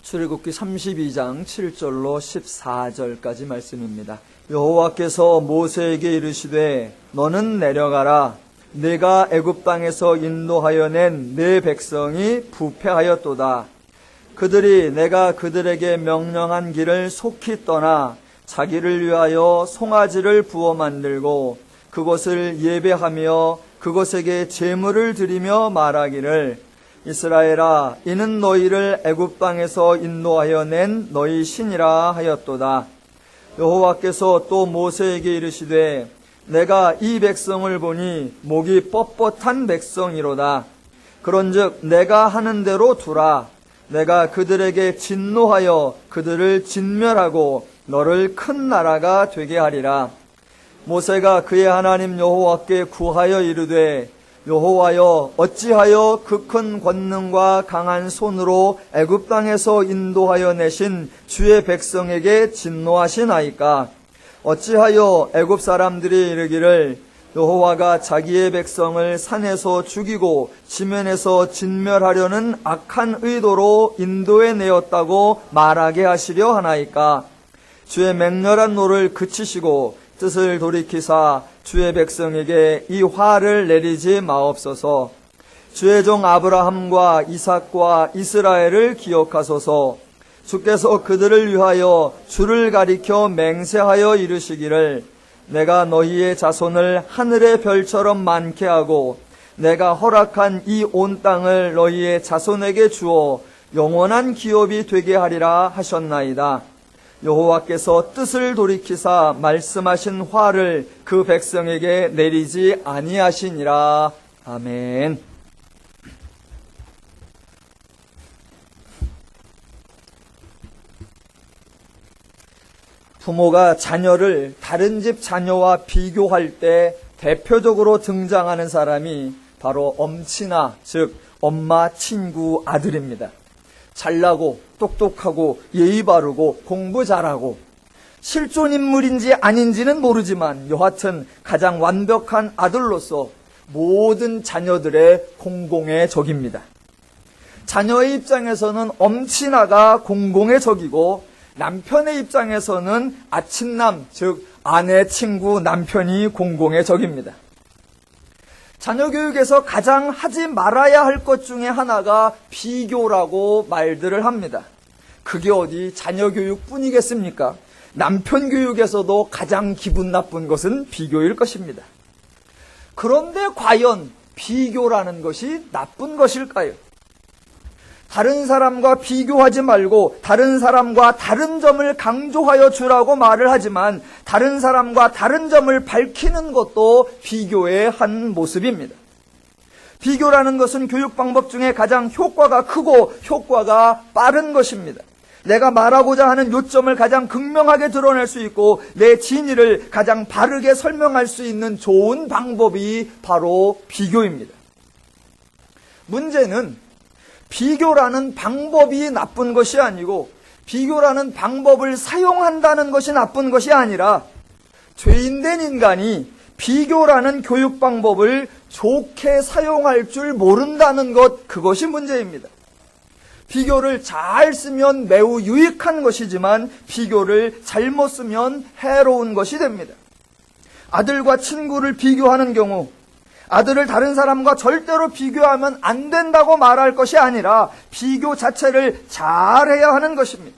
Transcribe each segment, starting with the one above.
출애굽기 32장 7절로 14절까지 말씀입니다. 여호와께서 모세에게 이르시되 너는 내려가라. 내가 애굽 땅에서 인도하여 낸 내 백성이 부패하였도다. 그들이 내가 그들에게 명령한 길을 속히 떠나 자기를 위하여 송아지를 부어 만들고 그것을 예배하며 그것에게 제물을 드리며 말하기를 이스라엘아, 이는 너희를 애굽 땅에서 인도하여 낸 너희 신이라 하였도다. 여호와께서 또 모세에게 이르시되 내가 이 백성을 보니 목이 뻣뻣한 백성이로다. 그런즉 내가 하는 대로 두라. 내가 그들에게 진노하여 그들을 진멸하고 너를 큰 나라가 되게 하리라. 모세가 그의 하나님 여호와께 구하여 이르되 여호와여, 어찌하여 그 큰 권능과 강한 손으로 애굽 땅에서 인도하여 내신 주의 백성에게 진노하시나이까? 어찌하여 애굽 사람들이 이르기를 여호와가 자기의 백성을 산에서 죽이고 지면에서 진멸하려는 악한 의도로 인도해 내었다고 말하게 하시려 하나이까? 주의 맹렬한 노를 그치시고 뜻을 돌이키사 주의 백성에게 이 화를 내리지 마옵소서. 주의 종 아브라함과 이삭과 이스라엘을 기억하소서. 주께서 그들을 위하여 주를 가리켜 맹세하여 이르시기를 내가 너희의 자손을 하늘의 별처럼 많게 하고 내가 허락한 이 온 땅을 너희의 자손에게 주어 영원한 기업이 되게 하리라 하셨나이다. 여호와께서 뜻을 돌이키사 말씀하신 화를 그 백성에게 내리지 아니하시니라. 아멘. 부모가 자녀를 다른 집 자녀와 비교할 때 대표적으로 등장하는 사람이 바로 엄친아, 즉 엄마, 친구, 아들입니다. 잘나고 똑똑하고 예의 바르고 공부 잘하고 실존 인물인지 아닌지는 모르지만 여하튼 가장 완벽한 아들로서 모든 자녀들의 공공의 적입니다. 자녀의 입장에서는 엄친아가 공공의 적이고 남편의 입장에서는 아친남, 즉 아내, 친구, 남편이 공공의 적입니다. 자녀 교육에서 가장 하지 말아야 할 것 중에 하나가 비교라고 말들을 합니다. 그게 어디 자녀 교육뿐이겠습니까? 남편 교육에서도 가장 기분 나쁜 것은 비교일 것입니다. 그런데 과연 비교라는 것이 나쁜 것일까요? 다른 사람과 비교하지 말고 다른 사람과 다른 점을 강조하여 주라고 말을 하지만 다른 사람과 다른 점을 밝히는 것도 비교의 한 모습입니다. 비교라는 것은 교육 방법 중에 가장 효과가 크고 효과가 빠른 것입니다. 내가 말하고자 하는 요점을 가장 극명하게 드러낼 수 있고 내 진의를 가장 바르게 설명할 수 있는 좋은 방법이 바로 비교입니다. 문제는 비교라는 방법이 나쁜 것이 아니고 비교라는 방법을 사용한다는 것이 나쁜 것이 아니라 죄인된 인간이 비교라는 교육 방법을 좋게 사용할 줄 모른다는 것, 그것이 문제입니다. 비교를 잘 쓰면 매우 유익한 것이지만 비교를 잘못 쓰면 해로운 것이 됩니다. 아들과 친구를 비교하는 경우 아들을 다른 사람과 절대로 비교하면 안 된다고 말할 것이 아니라 비교 자체를 잘해야 하는 것입니다.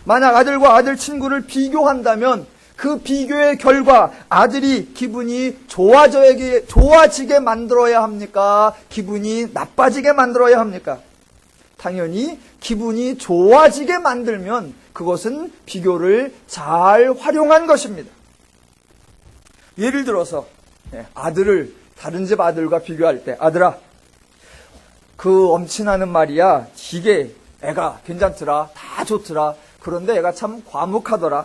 만약 아들과 아들 친구를 비교한다면 그 비교의 결과 아들이 기분이 좋아지게 만들어야 합니까? 기분이 나빠지게 만들어야 합니까? 당연히 기분이 좋아지게 만들면 그것은 비교를 잘 활용한 것입니다. 예를 들어서 아들을 다른 집 아들과 비교할 때 아들아, 그 엄친아는 말이야 되게 애가 괜찮더라, 다 좋더라. 그런데 애가 참 과묵하더라.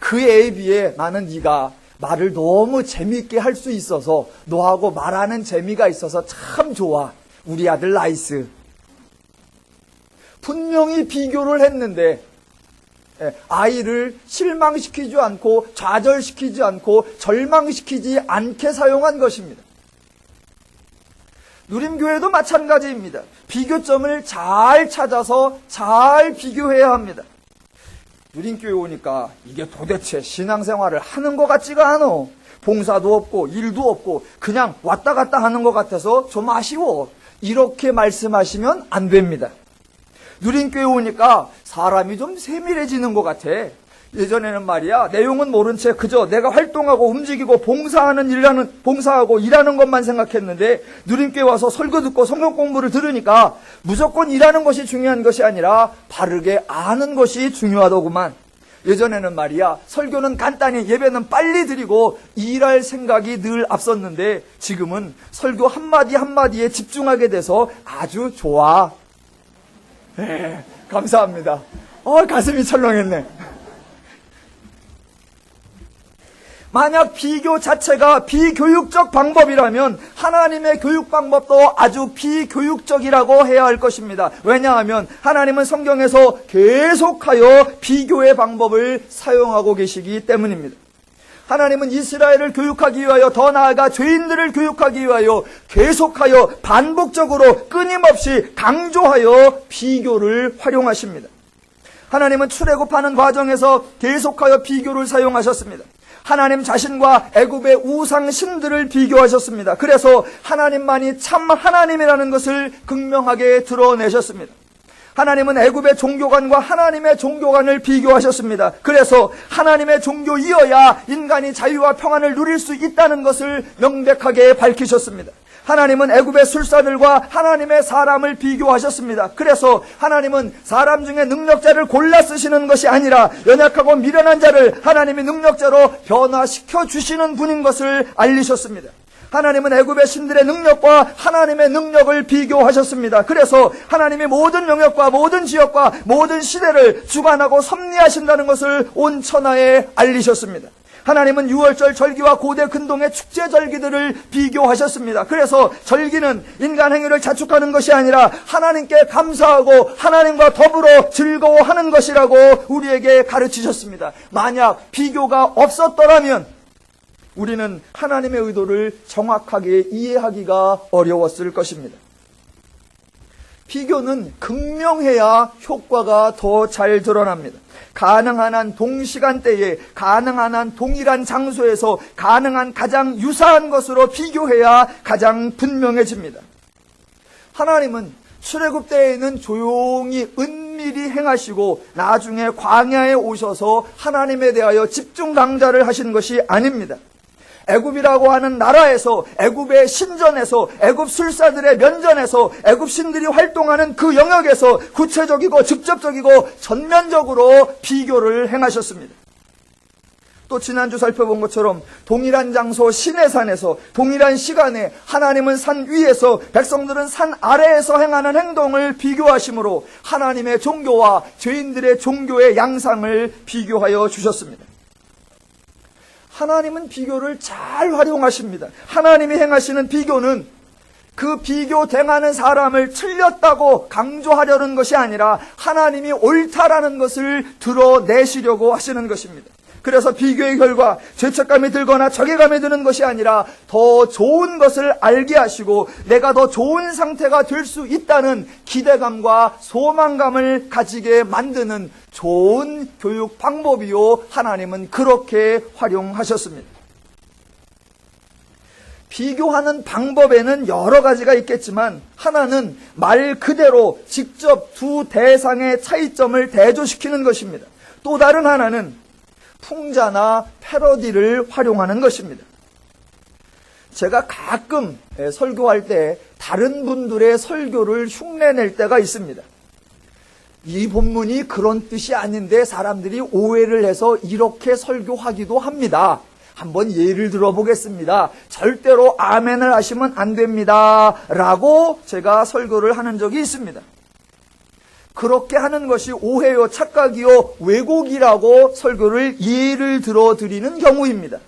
그 애에 비해 나는 네가 말을 너무 재미있게 할 수 있어서 너하고 말하는 재미가 있어서 참 좋아. 우리 아들 나이스. 분명히 비교를 했는데 아이를 실망시키지 않고 좌절시키지 않고 절망시키지 않게 사용한 것입니다. 누림교회도 마찬가지입니다. 비교점을 잘 찾아서 잘 비교해야 합니다. 누림교회 오니까 이게 도대체 신앙생활을 하는 것 같지가 않아. 봉사도 없고 일도 없고 그냥 왔다 갔다 하는 것 같아서 좀 아쉬워. 이렇게 말씀하시면 안 됩니다. 누림교회 오니까 사람이 좀 세밀해지는 것 같아. 예전에는 말이야, 내용은 모른 채 그저 내가 활동하고 움직이고 봉사하고 일하는 것만 생각했는데, 누림교회 와서 설교 듣고 성경 공부를 들으니까 무조건 일하는 것이 중요한 것이 아니라 바르게 아는 것이 중요하더구만. 예전에는 말이야, 설교는 간단히, 예배는 빨리 드리고 일할 생각이 늘 앞섰는데, 지금은 설교 한마디 한마디에 집중하게 돼서 아주 좋아. 네, 감사합니다. 가슴이 철렁했네. 만약 비교 자체가 비교육적 방법이라면 하나님의 교육 방법도 아주 비교육적이라고 해야 할 것입니다. 왜냐하면 하나님은 성경에서 계속하여 비교의 방법을 사용하고 계시기 때문입니다. 하나님은 이스라엘을 교육하기 위하여, 더 나아가 죄인들을 교육하기 위하여 계속하여 반복적으로 끊임없이 강조하여 비교를 활용하십니다. 하나님은 출애굽하는 과정에서 계속하여 비교를 사용하셨습니다. 하나님 자신과 애굽의 우상 신들을 비교하셨습니다. 그래서 하나님만이 참 하나님이라는 것을 극명하게 드러내셨습니다. 하나님은 애굽의 종교관과 하나님의 종교관을 비교하셨습니다. 그래서 하나님의 종교이어야 인간이 자유와 평안을 누릴 수 있다는 것을 명백하게 밝히셨습니다. 하나님은 애굽의 술사들과 하나님의 사람을 비교하셨습니다. 그래서 하나님은 사람 중에 능력자를 골라 쓰시는 것이 아니라 연약하고 미련한 자를 하나님이 능력자로 변화시켜 주시는 분인 것을 알리셨습니다. 하나님은 애굽의 신들의 능력과 하나님의 능력을 비교하셨습니다. 그래서 하나님이 모든 영역과 모든 지역과 모든 시대를 주관하고 섭리하신다는 것을 온 천하에 알리셨습니다. 하나님은 유월절 절기와 고대 근동의 축제 절기들을 비교하셨습니다. 그래서 절기는 인간 행위를 자축하는 것이 아니라 하나님께 감사하고 하나님과 더불어 즐거워하는 것이라고 우리에게 가르치셨습니다. 만약 비교가 없었더라면 우리는 하나님의 의도를 정확하게 이해하기가 어려웠을 것입니다. 비교는 극명해야 효과가 더 잘 드러납니다. 가능한 한 동시간대에, 가능한 한 동일한 장소에서 가능한 가장 유사한 것으로 비교해야 가장 분명해집니다. 하나님은 출애굽 때에는 조용히 은밀히 행하시고 나중에 광야에 오셔서 하나님에 대하여 집중 강좌를 하신 것이 아닙니다. 애굽이라고 하는 나라에서, 애굽의 신전에서, 애굽 술사들의 면전에서, 애굽 신들이 활동하는 그 영역에서 구체적이고 직접적이고 전면적으로 비교를 행하셨습니다. 또 지난주 살펴본 것처럼 동일한 장소 시내산에서 동일한 시간에 하나님은 산 위에서, 백성들은 산 아래에서 행하는 행동을 비교하심으로 하나님의 종교와 죄인들의 종교의 양상을 비교하여 주셨습니다. 하나님은 비교를 잘 활용하십니다. 하나님이 행하시는 비교는 그 비교 당하는 사람을 틀렸다고 강조하려는 것이 아니라 하나님이 옳다라는 것을 드러내시려고 하시는 것입니다. 그래서 비교의 결과 죄책감이 들거나 적개감이 드는 것이 아니라 더 좋은 것을 알게 하시고 내가 더 좋은 상태가 될 수 있다는 기대감과 소망감을 가지게 만드는 좋은 교육 방법이요, 하나님은 그렇게 활용하셨습니다. 비교하는 방법에는 여러 가지가 있겠지만 하나는 말 그대로 직접 두 대상의 차이점을 대조시키는 것입니다. 또 다른 하나는 풍자나 패러디를 활용하는 것입니다. 제가 가끔 설교할 때 다른 분들의 설교를 흉내낼 때가 있습니다. 이 본문이 그런 뜻이 아닌데 사람들이 오해를 해서 이렇게 설교하기도 합니다. 한번 예를 들어보겠습니다. 절대로 아멘을 하시면 안 됩니다. 라고 제가 설교를 하는 적이 있습니다. 그렇게 하는 것이 오해요, 착각이요, 왜곡이라고 설교를 예를 들어 드리는 경우입니다.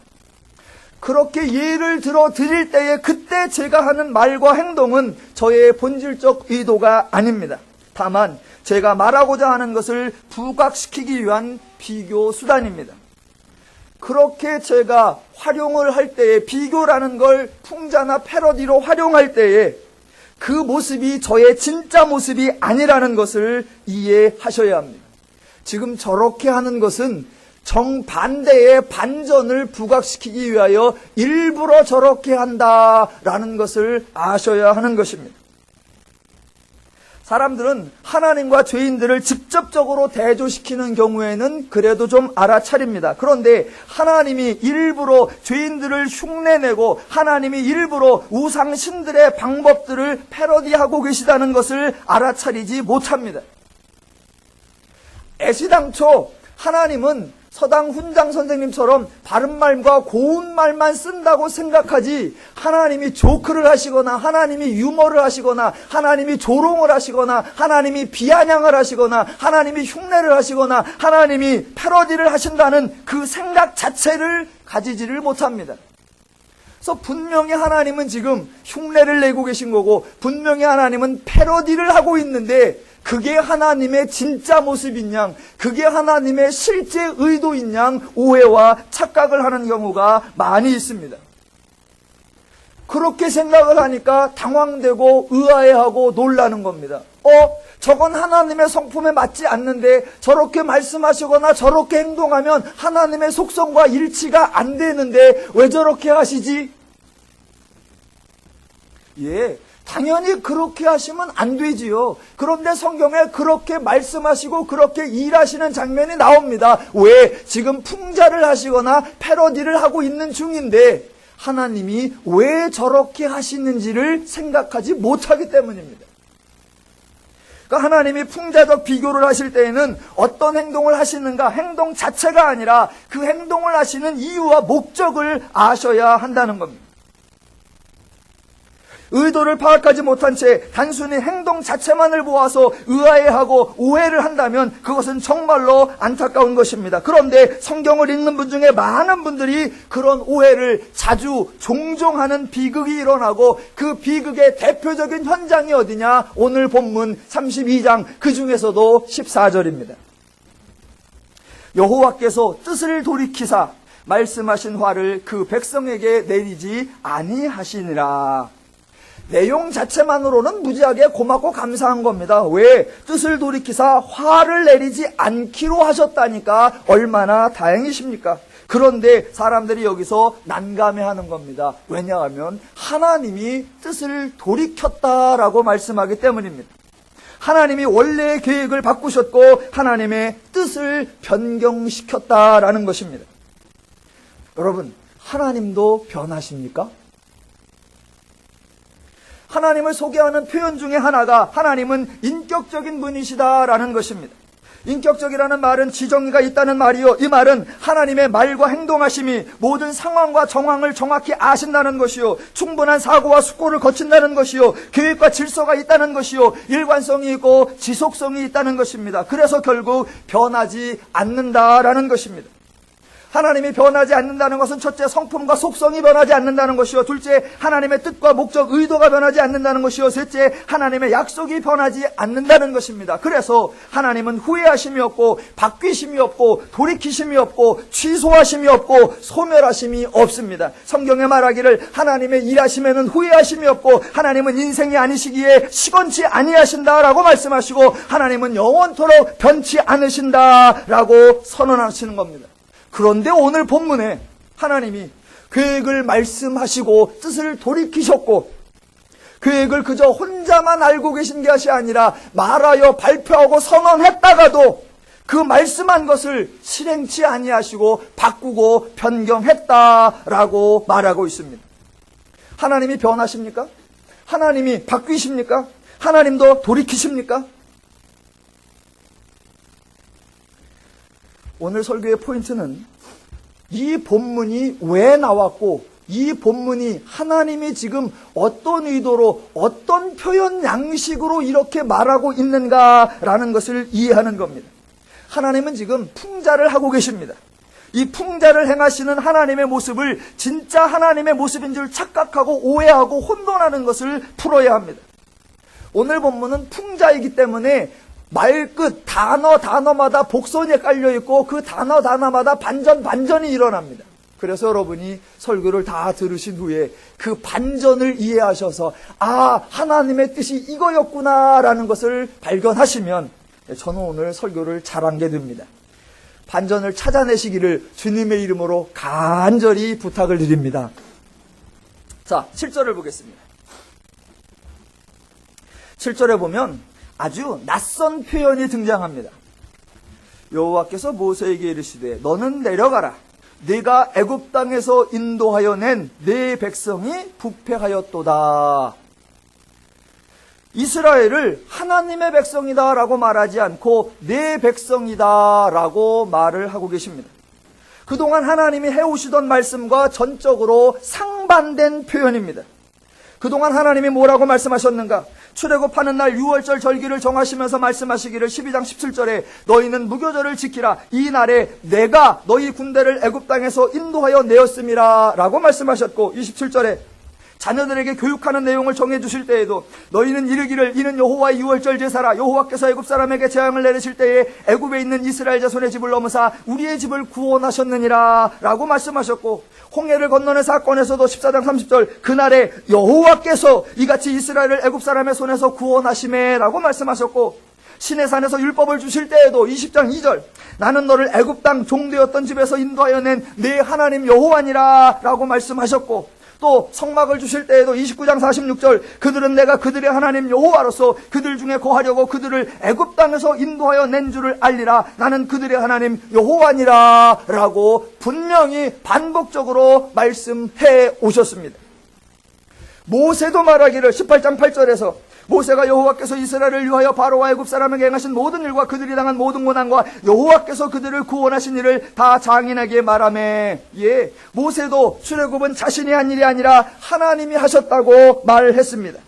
그렇게 예를 들어 드릴 때에 그때 제가 하는 말과 행동은 저의 본질적 의도가 아닙니다. 다만 제가 말하고자 하는 것을 부각시키기 위한 비교 수단입니다. 그렇게 제가 활용을 할 때에, 비교라는 걸 풍자나 패러디로 활용할 때에 그 모습이 저의 진짜 모습이 아니라는 것을 이해하셔야 합니다. 지금 저렇게 하는 것은 정반대의 반전을 부각시키기 위하여 일부러 저렇게 한다라는 것을 아셔야 하는 것입니다. 사람들은 하나님과 죄인들을 직접적으로 대조시키는 경우에는 그래도 좀 알아차립니다. 그런데 하나님이 일부러 죄인들을 흉내내고 하나님이 일부러 우상신들의 방법들을 패러디하고 계시다는 것을 알아차리지 못합니다. 애시당초 하나님은 서당 훈장 선생님처럼 바른말과 고운말만 쓴다고 생각하지, 하나님이 조크를 하시거나 하나님이 유머를 하시거나 하나님이 조롱을 하시거나 하나님이 비아냥을 하시거나 하나님이 흉내를 하시거나 하나님이 패러디를 하신다는 그 생각 자체를 가지지를 못합니다. 그래서 분명히 하나님은 지금 흉내를 내고 계신 거고 분명히 하나님은 패러디를 하고 있는데, 그게 하나님의 진짜 모습인 양, 그게 하나님의 실제 의도인 양 오해와 착각을 하는 경우가 많이 있습니다. 그렇게 생각을 하니까 당황되고 의아해하고 놀라는 겁니다. 저건 하나님의 성품에 맞지 않는데 저렇게 말씀하시거나 저렇게 행동하면 하나님의 속성과 일치가 안 되는데 왜 저렇게 하시지? 당연히 그렇게 하시면 안 되지요. 그런데 성경에 그렇게 말씀하시고 그렇게 일하시는 장면이 나옵니다. 왜? 지금 풍자를 하시거나 패러디를 하고 있는 중인데 하나님이 왜 저렇게 하시는지를 생각하지 못하기 때문입니다. 그러니까 하나님이 풍자적 비교를 하실 때에는 어떤 행동을 하시는가, 행동 자체가 아니라 그 행동을 하시는 이유와 목적을 아셔야 한다는 겁니다. 의도를 파악하지 못한 채 단순히 행동 자체만을 보아서 의아해하고 오해를 한다면 그것은 정말로 안타까운 것입니다. 그런데 성경을 읽는 분 중에 많은 분들이 그런 오해를 종종 하는 비극이 일어나고, 그 비극의 대표적인 현장이 어디냐? 오늘 본문 32장 그 중에서도 14절입니다. 여호와께서 뜻을 돌이키사 말씀하신 화를 그 백성에게 내리지 아니하시니라. 내용 자체만으로는 무지하게 고맙고 감사한 겁니다. 왜? 뜻을 돌이키사 화를 내리지 않기로 하셨다니까 얼마나 다행이십니까? 그런데 사람들이 여기서 난감해하는 겁니다. 왜냐하면 하나님이 뜻을 돌이켰다라고 말씀하기 때문입니다. 하나님이 원래의 계획을 바꾸셨고 하나님의 뜻을 변경시켰다라는 것입니다. 여러분, 하나님도 변하십니까? 하나님을 소개하는 표현 중에 하나가 하나님은 인격적인 분이시다라는 것입니다. 인격적이라는 말은 지정의가 있다는 말이요, 이 말은 하나님의 말과 행동하심이 모든 상황과 정황을 정확히 아신다는 것이요, 충분한 사고와 숙고를 거친다는 것이요, 계획과 질서가 있다는 것이요, 일관성이 있고 지속성이 있다는 것입니다. 그래서 결국 변하지 않는다라는 것입니다. 하나님이 변하지 않는다는 것은 첫째, 성품과 속성이 변하지 않는다는 것이요, 둘째, 하나님의 뜻과 목적, 의도가 변하지 않는다는 것이요, 셋째, 하나님의 약속이 변하지 않는다는 것입니다. 그래서 하나님은 후회하심이 없고 바뀌심이 없고 돌이키심이 없고 취소하심이 없고 소멸하심이 없습니다. 성경에 말하기를 하나님의 일하심에는 후회하심이 없고 하나님은 인생이 아니시기에 시건치 아니하신다라고 말씀하시고 하나님은 영원토록 변치 않으신다라고 선언하시는 겁니다. 그런데 오늘 본문에 하나님이 계획을 말씀하시고 뜻을 돌이키셨고 계획을 그저 혼자만 알고 계신 것이 아니라 말하여 발표하고 선언했다가도 그 말씀한 것을 실행치 아니하시고 바꾸고 변경했다라고 말하고 있습니다. 하나님이 변하십니까? 하나님이 바뀌십니까? 하나님도 돌이키십니까? 오늘 설교의 포인트는 이 본문이 왜 나왔고 이 본문이 하나님이 지금 어떤 의도로 어떤 표현 양식으로 이렇게 말하고 있는가라는 것을 이해하는 겁니다. 하나님은 지금 풍자를 하고 계십니다. 이 풍자를 행하시는 하나님의 모습을 진짜 하나님의 모습인 줄 착각하고 오해하고 혼돈하는 것을 풀어야 합니다. 오늘 본문은 풍자이기 때문에 말끝 단어마다 복선이 깔려있고 그 단어마다 반전이 일어납니다. 그래서 여러분이 설교를 다 들으신 후에 그 반전을 이해하셔서 하나님의 뜻이 이거였구나라는 것을 발견하시면 저는 오늘 설교를 잘한 게 됩니다. 반전을 찾아내시기를 주님의 이름으로 간절히 부탁을 드립니다. 자, 7절을 보겠습니다. 7절에 보면 아주 낯선 표현이 등장합니다. 여호와께서 모세에게 이르시되 너는 내려가라. 네가 애굽 땅에서 인도하여 낸 네 백성이 부패하였도다. 이스라엘을 하나님의 백성이다라고 말하지 않고 내 백성이다라고 말을 하고 계십니다. 그동안 하나님이 해오시던 말씀과 전적으로 상반된 표현입니다. 그동안 하나님이 뭐라고 말씀하셨는가? 출애굽하는 날 유월절 절기를 정하시면서 말씀하시기를 12장 17절에 너희는 무교절을 지키라. 이 날에 내가 너희 군대를 애굽 땅에서 인도하여 내었음이라 라고 말씀하셨고, 27절에 자녀들에게 교육하는 내용을 정해주실 때에도 너희는 이르기를 이는 여호와의 유월절 제사라. 여호와께서 애굽 사람에게 재앙을 내리실 때에 애굽에 있는 이스라엘 자손의 집을 넘으사 우리의 집을 구원하셨느니라 라고 말씀하셨고, 홍해를 건너는 사건에서도 14장 30절 그날에 여호와께서 이같이 이스라엘을 애굽 사람의 손에서 구원하시매 라고 말씀하셨고, 시내산에서 율법을 주실 때에도 20장 2절 나는 너를 애굽 땅 종되었던 집에서 인도하여 낸 내 하나님 여호와니라 라고 말씀하셨고, 또 성막을 주실 때에도 29장 46절 그들은 내가 그들의 하나님 여호와로서 그들 중에 거하려고 그들을 애굽 땅에서 인도하여 낸 줄을 알리라. 나는 그들의 하나님 여호와니라 라고 분명히 반복적으로 말씀해 오셨습니다. 모세도 말하기를 18장 8절에서 모세가 여호와께서 이스라엘을 위하여 바로와 애굽 사람에게 행하신 모든 일과 그들이 당한 모든 고난과 여호와께서 그들을 구원하신 일을 다 장인에게 말하매, 모세도 출애굽은 자신이 한 일이 아니라 하나님이 하셨다고 말했습니다.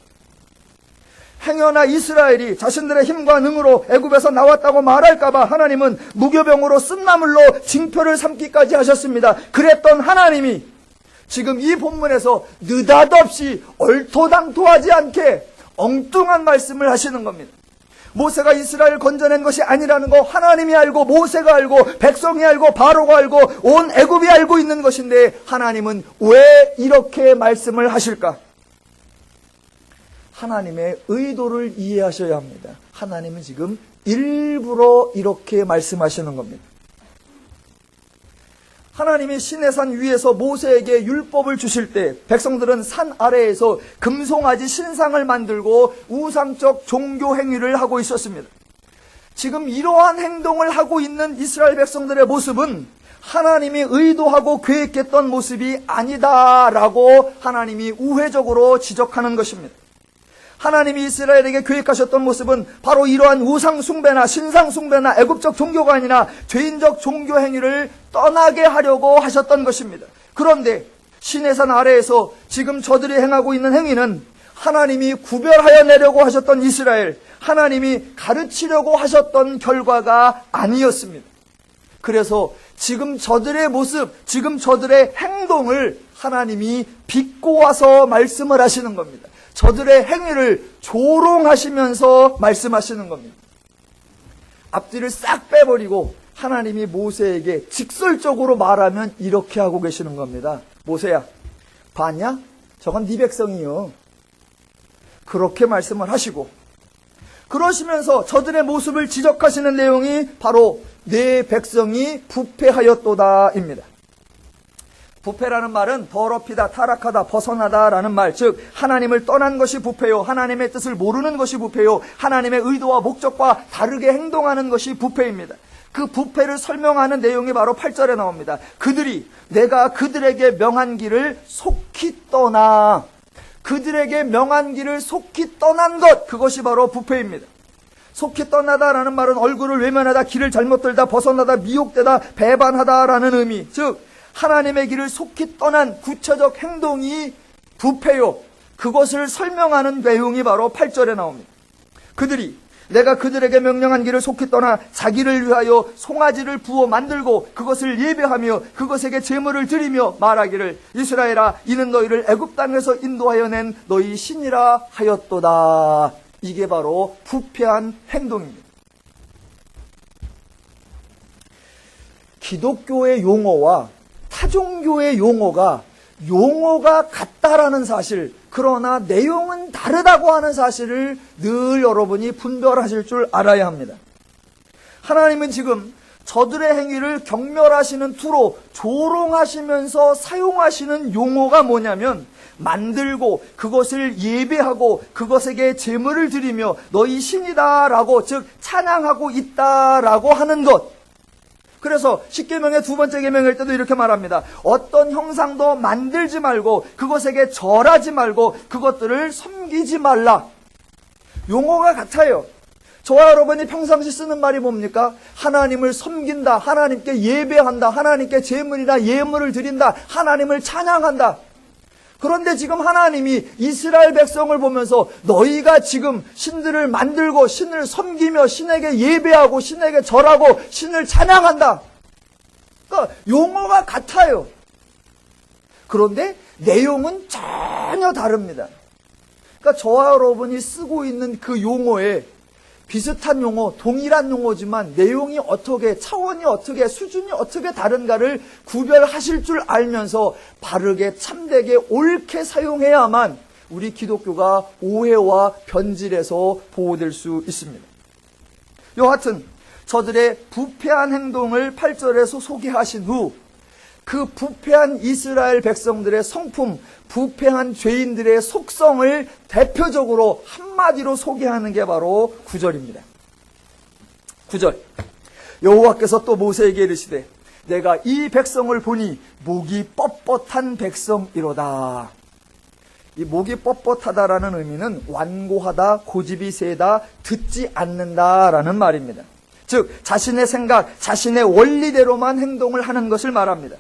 행여나 이스라엘이 자신들의 힘과 능으로 애굽에서 나왔다고 말할까봐 하나님은 무교병으로 쓴나물로 징표를 삼기까지 하셨습니다. 그랬던 하나님이 지금 이 본문에서 느닷없이 얼토당토하지 않게 엉뚱한 말씀을 하시는 겁니다. 모세가 이스라엘 건져낸 것이 아니라는 거 하나님이 알고 모세가 알고 백성이 알고 바로가 알고 온 애굽이 알고 있는 것인데 하나님은 왜 이렇게 말씀을 하실까? 하나님의 의도를 이해하셔야 합니다. 하나님은 지금 일부러 이렇게 말씀하시는 겁니다. 하나님이 시내산 위에서 모세에게 율법을 주실 때 백성들은 산 아래에서 금송아지 신상을 만들고 우상적 종교 행위를 하고 있었습니다. 지금 이러한 행동을 하고 있는 이스라엘 백성들의 모습은 하나님이 의도하고 계획했던 모습이 아니다라고 하나님이 우회적으로 지적하는 것입니다. 하나님이 이스라엘에게 계획하셨던 모습은 바로 이러한 우상 숭배나 신상 숭배나 애굽적 종교가 아니라 죄인적 종교 행위를 떠나게 하려고 하셨던 것입니다. 그런데 시내산 아래에서 지금 저들이 행하고 있는 행위는 하나님이 구별하여 내려고 하셨던 이스라엘, 하나님이 가르치려고 하셨던 결과가 아니었습니다. 그래서 지금 저들의 모습, 지금 저들의 행동을 하나님이 비꼬아서 말씀을 하시는 겁니다. 저들의 행위를 조롱하시면서 말씀하시는 겁니다. 앞뒤를 싹 빼버리고 하나님이 모세에게 직설적으로 말하면 이렇게 하고 계시는 겁니다. 모세야, 봤냐? 저건 네 백성이요. 그렇게 말씀을 하시고, 그러시면서 저들의 모습을 지적하시는 내용이 바로 내 백성이 부패하였도다입니다. 부패라는 말은 더럽히다, 타락하다, 벗어나다라는 말, 즉 하나님을 떠난 것이 부패요, 하나님의 뜻을 모르는 것이 부패요, 하나님의 의도와 목적과 다르게 행동하는 것이 부패입니다. 그 부패를 설명하는 내용이 바로 8절에 나옵니다. 그들이 내가 그들에게 명한 길을 속히 떠나, 그들에게 명한 길을 속히 떠난 것, 그것이 바로 부패입니다. 속히 떠나다라는 말은 얼굴을 외면하다, 길을 잘못 들다, 벗어나다, 미혹되다, 배반하다라는 의미, 즉 하나님의 길을 속히 떠난 구체적 행동이 부패요. 그것을 설명하는 내용이 바로 8절에 나옵니다. 그들이 내가 그들에게 명령한 길을 속히 떠나 자기를 위하여 송아지를 부어 만들고 그것을 예배하며 그것에게 제물을 드리며 말하기를 이스라엘아, 이는 너희를 애굽 땅에서 인도하여 낸 너희 신이라 하였도다. 이게 바로 부패한 행동입니다. 기독교의 용어와 타종교의 용어가 같다라는 사실, 그러나 내용은 다르다고 하는 사실을 늘 여러분이 분별하실 줄 알아야 합니다. 하나님은 지금 저들의 행위를 경멸하시는 투로 조롱하시면서 사용하시는 용어가 뭐냐면, 만들고 그것을 예배하고 그것에게 제물을 드리며 너희 신이다라고, 즉 찬양하고 있다라고 하는 것. 그래서 십계명의 두 번째 계명일 때도 이렇게 말합니다. 어떤 형상도 만들지 말고 그것에게 절하지 말고 그것들을 섬기지 말라. 용어가 같아요. 저와 여러분이 평상시 쓰는 말이 뭡니까? 하나님을 섬긴다, 하나님께 예배한다, 하나님께 제물이나 예물을 드린다, 하나님을 찬양한다. 그런데 지금 하나님이 이스라엘 백성을 보면서 너희가 지금 신들을 만들고 신을 섬기며 신에게 예배하고 신에게 절하고 신을 찬양한다. 그러니까 용어가 같아요. 그런데 내용은 전혀 다릅니다. 그러니까 저와 여러분이 쓰고 있는 그 용어에 비슷한 용어, 동일한 용어지만 내용이 어떻게, 차원이 어떻게, 수준이 어떻게 다른가를 구별하실 줄 알면서 바르게, 참되게, 옳게 사용해야만 우리 기독교가 오해와 변질에서 보호될 수 있습니다. 여하튼 저들의 부패한 행동을 8절에서 소개하신 후 그 부패한 이스라엘 백성들의 성품, 부패한 죄인들의 속성을 대표적으로 한마디로 소개하는 게 바로 9절입니다. 9절. 여호와께서 또 모세에게 이르시되 내가 이 백성을 보니 목이 뻣뻣한 백성이로다. 이 목이 뻣뻣하다라는 의미는 완고하다, 고집이 세다, 듣지 않는다라는 말입니다. 즉 자신의 생각, 자신의 원리대로만 행동을 하는 것을 말합니다.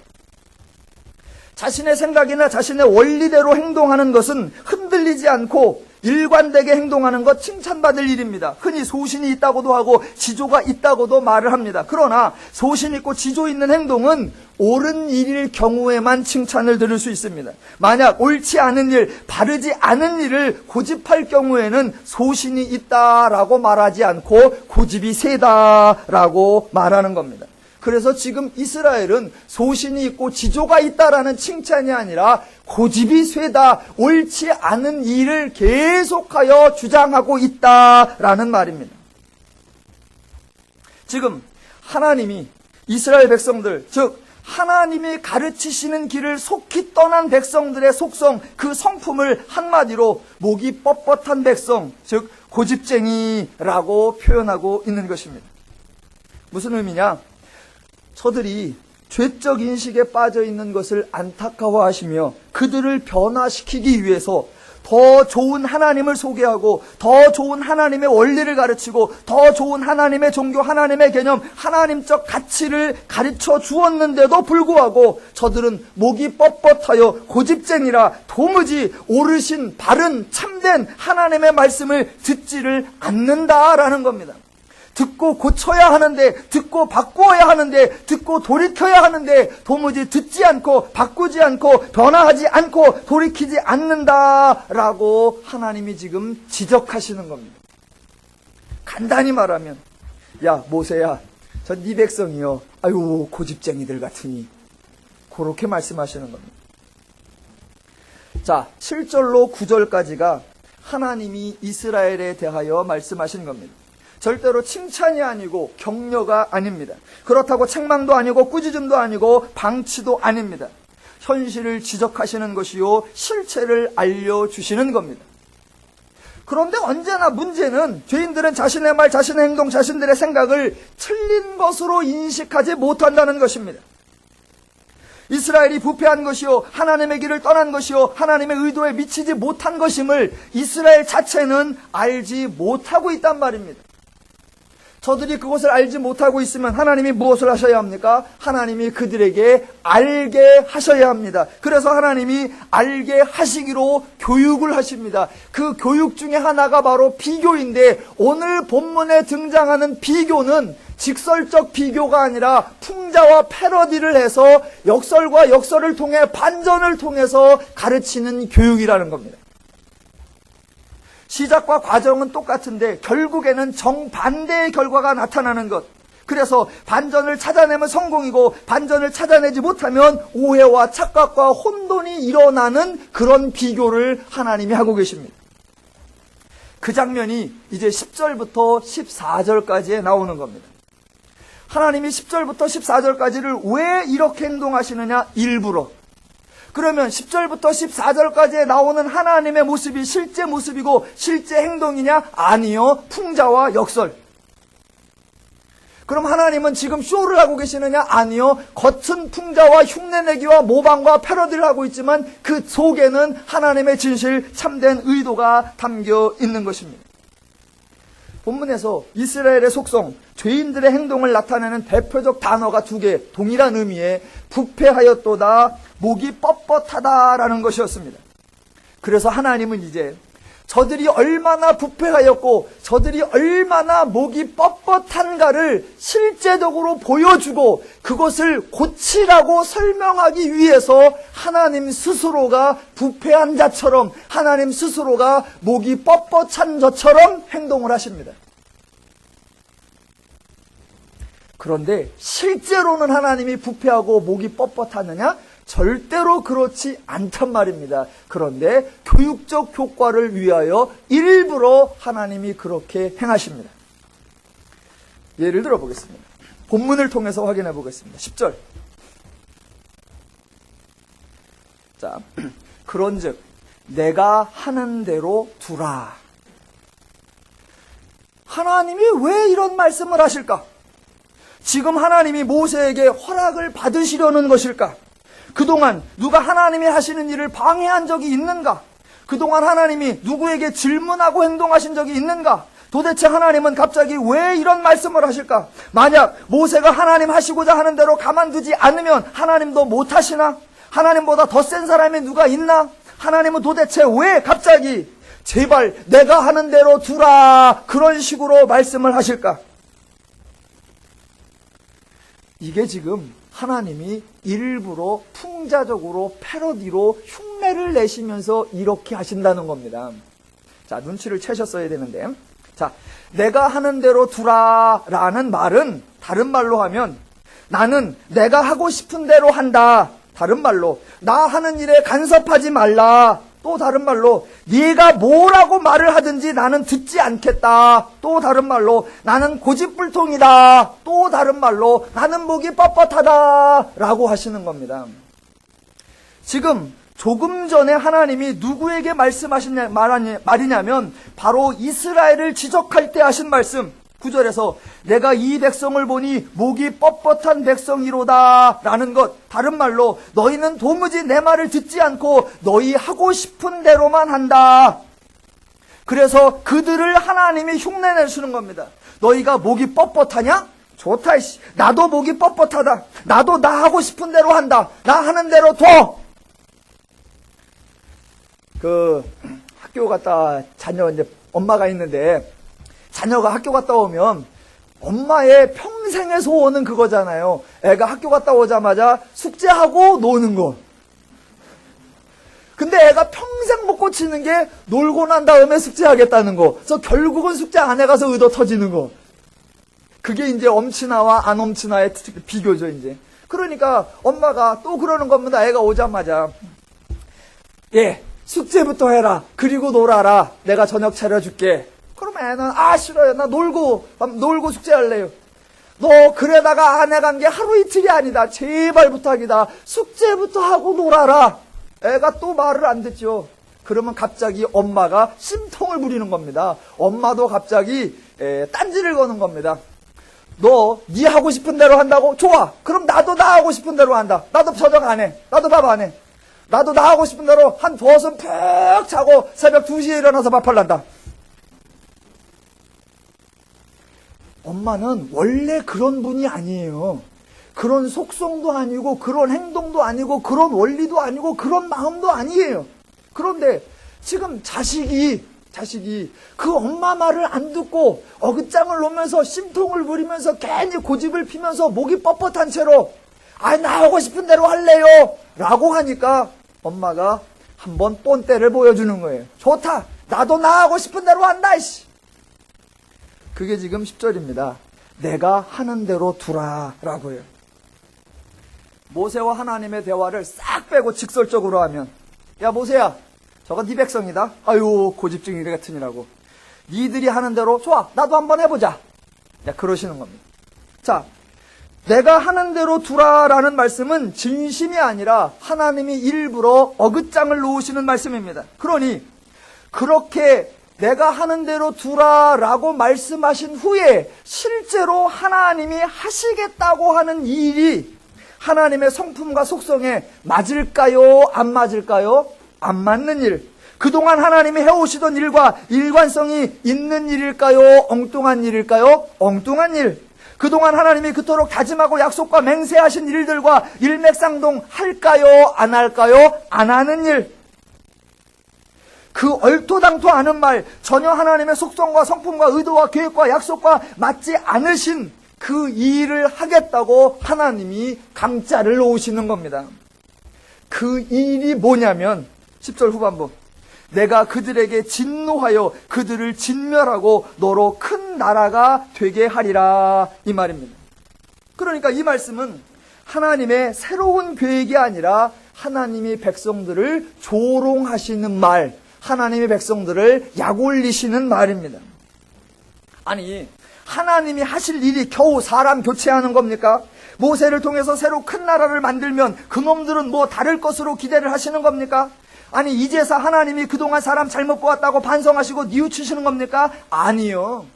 자신의 생각이나 자신의 원리대로 행동하는 것은 흔들리지 않고 일관되게 행동하는 것 칭찬받을 일입니다. 흔히 소신이 있다고도 하고 지조가 있다고도 말을 합니다. 그러나 소신 있고 지조 있는 행동은 옳은 일일 경우에만 칭찬을 들을 수 있습니다. 만약 옳지 않은 일, 바르지 않은 일을 고집할 경우에는 소신이 있다라고 말하지 않고 고집이 세다라고 말하는 겁니다. 그래서 지금 이스라엘은 소신이 있고 지조가 있다라는 칭찬이 아니라 고집이 쇠다, 옳지 않은 일을 계속하여 주장하고 있다라는 말입니다. 지금 하나님이 이스라엘 백성들, 즉 하나님이 가르치시는 길을 속히 떠난 백성들의 속성, 그 성품을 한마디로 목이 뻣뻣한 백성, 즉 고집쟁이라고 표현하고 있는 것입니다. 무슨 의미냐? 저들이 죄적 인식에 빠져 있는 것을 안타까워하시며 그들을 변화시키기 위해서 더 좋은 하나님을 소개하고 더 좋은 하나님의 원리를 가르치고 더 좋은 하나님의 종교, 하나님의 개념, 하나님적 가치를 가르쳐 주었는데도 불구하고 저들은 목이 뻣뻣하여 고집쟁이라 도무지 옳으신, 바른, 참된 하나님의 말씀을 듣지를 않는다라는 겁니다. 듣고 고쳐야 하는데, 듣고 바꾸어야 하는데, 듣고 돌이켜야 하는데 도무지 듣지 않고 바꾸지 않고 변화하지 않고 돌이키지 않는다라고 하나님이 지금 지적하시는 겁니다. 간단히 말하면, 야 모세야, 전 네 백성이요, 아유 고집쟁이들 같으니, 그렇게 말씀하시는 겁니다. 자, 7절로 9절까지가 하나님이 이스라엘에 대하여 말씀하신 겁니다. 절대로 칭찬이 아니고 격려가 아닙니다. 그렇다고 책망도 아니고 꾸짖음도 아니고 방치도 아닙니다. 현실을 지적하시는 것이요, 실체를 알려주시는 겁니다. 그런데 언제나 문제는 죄인들은 자신의 말, 자신의 행동, 자신들의 생각을 틀린 것으로 인식하지 못한다는 것입니다. 이스라엘이 부패한 것이요, 하나님의 길을 떠난 것이요, 하나님의 의도에 미치지 못한 것임을 이스라엘 자체는 알지 못하고 있단 말입니다. 저들이 그것을 알지 못하고 있으면 하나님이 무엇을 하셔야 합니까? 하나님이 그들에게 알게 하셔야 합니다. 그래서 하나님이 알게 하시기로 교육을 하십니다. 그 교육 중에 하나가 바로 비교인데, 오늘 본문에 등장하는 비교는 직설적 비교가 아니라 풍자와 패러디를 해서 역설과 역설을 통해 반전을 통해서 가르치는 교육이라는 겁니다. 시작과 과정은 똑같은데 결국에는 정반대의 결과가 나타나는 것, 그래서 반전을 찾아내면 성공이고 반전을 찾아내지 못하면 오해와 착각과 혼돈이 일어나는 그런 비교를 하나님이 하고 계십니다. 그 장면이 이제 10절부터 14절까지에 나오는 겁니다. 하나님이 10절부터 14절까지를 왜 이렇게 행동하시느냐? 일부러. 그러면 10절부터 14절까지에 나오는 하나님의 모습이 실제 모습이고 실제 행동이냐? 아니요. 풍자와 역설. 그럼 하나님은 지금 쇼를 하고 계시느냐? 아니요. 겉은 풍자와 흉내내기와 모방과 패러디를 하고 있지만 그 속에는 하나님의 진실, 참된 의도가 담겨 있는 것입니다. 본문에서 이스라엘의 속성, 죄인들의 행동을 나타내는 대표적 단어가 두 개, 동일한 의미의 부패하였도다, 목이 뻣뻣하다라는 것이었습니다. 그래서 하나님은 이제 저들이 얼마나 부패하였고 저들이 얼마나 목이 뻣뻣한가를 실제적으로 보여주고 그것을 고치라고 설명하기 위해서 하나님 스스로가 부패한 자처럼, 하나님 스스로가 목이 뻣뻣한 자처럼 행동을 하십니다. 그런데 실제로는 하나님이 부패하고 목이 뻣뻣하느냐? 절대로 그렇지 않단 말입니다. 그런데 교육적 효과를 위하여 일부러 하나님이 그렇게 행하십니다. 예를 들어 보겠습니다. 본문을 통해서 확인해 보겠습니다. 10절. 자, 그런즉 내가 하는 대로 두라. 하나님이 왜 이런 말씀을 하실까? 지금 하나님이 모세에게 허락을 받으시려는 것일까? 그동안 누가 하나님이 하시는 일을 방해한 적이 있는가? 그동안 하나님이 누구에게 질문하고 행동하신 적이 있는가? 도대체 하나님은 갑자기 왜 이런 말씀을 하실까? 만약 모세가 하나님 하시고자 하는 대로 가만두지 않으면 하나님도 못하시나? 하나님보다 더 센 사람이 누가 있나? 하나님은 도대체 왜 갑자기 제발 내가 하는 대로 두라 그런 식으로 말씀을 하실까? 이게 지금 하나님이 일부러 풍자적으로 패러디로 흉내를 내시면서 이렇게 하신다는 겁니다. 자, 눈치를 채셨어야 되는데, 자, 내가 하는 대로 두라 라는 말은 다른 말로 하면 나는 내가 하고 싶은 대로 한다. 다른 말로 나 하는 일에 간섭하지 말라. 또 다른 말로 네가 뭐라고 말을 하든지 나는 듣지 않겠다. 또 다른 말로 나는 고집불통이다. 또 다른 말로 나는 목이 뻣뻣하다 라고 하시는 겁니다. 지금 조금 전에 하나님이 누구에게 말씀하신 말이냐면 바로 이스라엘을 지적할 때 하신 말씀. 9절에서 내가 이 백성을 보니 목이 뻣뻣한 백성이로다 라는 것, 다른 말로 너희는 도무지 내 말을 듣지 않고 너희 하고 싶은 대로만 한다. 그래서 그들을 하나님이 흉내내시는 겁니다. 너희가 목이 뻣뻣하냐? 좋다. 나도 목이 뻣뻣하다. 나도 나 하고 싶은 대로 한다. 나 하는 대로 둬. 학교 갔다 자녀 이제 엄마가 있는데 자녀가 학교 갔다 오면 엄마의 평생의 소원은 그거잖아요. 애가 학교 갔다 오자마자 숙제하고 노는 거. 근데 애가 평생 못 고치는 게 놀고 난 다음에 숙제하겠다는 거. 그래서 결국은 숙제 안 해가서 의도 터지는 거. 그게 이제 엄친아와 안 엄친아의 비교죠, 이제. 그러니까 엄마가 또 그러는 겁니다. 애가 오자마자. 예, 숙제부터 해라. 그리고 놀아라. 내가 저녁 차려줄게. 그럼 애는 싫어요. 나 놀고 숙제할래요. 너 그러다가 안 해간 게 하루 이틀이 아니다. 제발 부탁이다. 숙제부터 하고 놀아라. 애가 또 말을 안 듣죠. 그러면 갑자기 엄마가 심통을 부리는 겁니다. 엄마도 갑자기 딴지를 거는 겁니다. 너 네 하고 싶은 대로 한다고? 좋아. 그럼 나도 나 하고 싶은 대로 한다. 나도 저녁 안 해. 나도 밥 안 해. 나도 나 하고 싶은 대로 한 두어선 푹 자고 새벽 2시에 일어나서 밥할란다. 엄마는 원래 그런 분이 아니에요. 그런 속성도 아니고 그런 행동도 아니고 그런 원리도 아니고 그런 마음도 아니에요. 그런데 지금 자식이 그 엄마 말을 안 듣고 어긋장을 놓으면서 심통을 부리면서 괜히 고집을 피면서 목이 뻣뻣한 채로 나 하고 싶은 대로 할래요 라고 하니까 엄마가 한번 뽐때를 보여주는 거예요. 좋다. 나도 나 하고 싶은 대로 한다. 그게 지금 10절입니다. 내가 하는 대로 두라라고 해요. 모세와 하나님의 대화를 싹 빼고 직설적으로 하면, 야 모세야, 저거 네 백성이다. 아유 고집쟁이 같으니라고. 니들이 하는 대로 좋아, 나도 한번 해보자. 야 그러시는 겁니다. 자, 내가 하는 대로 두라라는 말씀은 진심이 아니라 하나님이 일부러 어긋장을 놓으시는 말씀입니다. 그러니 그렇게 내가 하는 대로 두라라고 말씀하신 후에 실제로 하나님이 하시겠다고 하는 일이 하나님의 성품과 속성에 맞을까요? 안 맞을까요? 안 맞는 일. 그동안 하나님이 해오시던 일과 일관성이 있는 일일까요? 엉뚱한 일일까요? 엉뚱한 일. 그동안 하나님이 그토록 다짐하고 약속과 맹세하신 일들과 일맥상동 할까요? 안 할까요? 안 하는 일. 그 얼토당토 않은 말, 전혀 하나님의 속성과 성품과 의도와 계획과 약속과 맞지 않으신 그 일을 하겠다고 하나님이 강짜를 놓으시는 겁니다. 그 일이 뭐냐면 10절 후반부, 내가 그들에게 진노하여 그들을 진멸하고 너로 큰 나라가 되게 하리라, 이 말입니다. 그러니까 이 말씀은 하나님의 새로운 계획이 아니라 하나님이 백성들을 조롱하시는 말, 하나님의 백성들을 약올리시는 말입니다. 아니, 하나님이 하실 일이 겨우 사람 교체하는 겁니까? 모세를 통해서 새로 큰 나라를 만들면 그놈들은 뭐 다를 것으로 기대를 하시는 겁니까? 아니, 이제서 하나님이 그동안 사람 잘못 보았다고 반성하시고 뉘우치시는 겁니까? 아니요.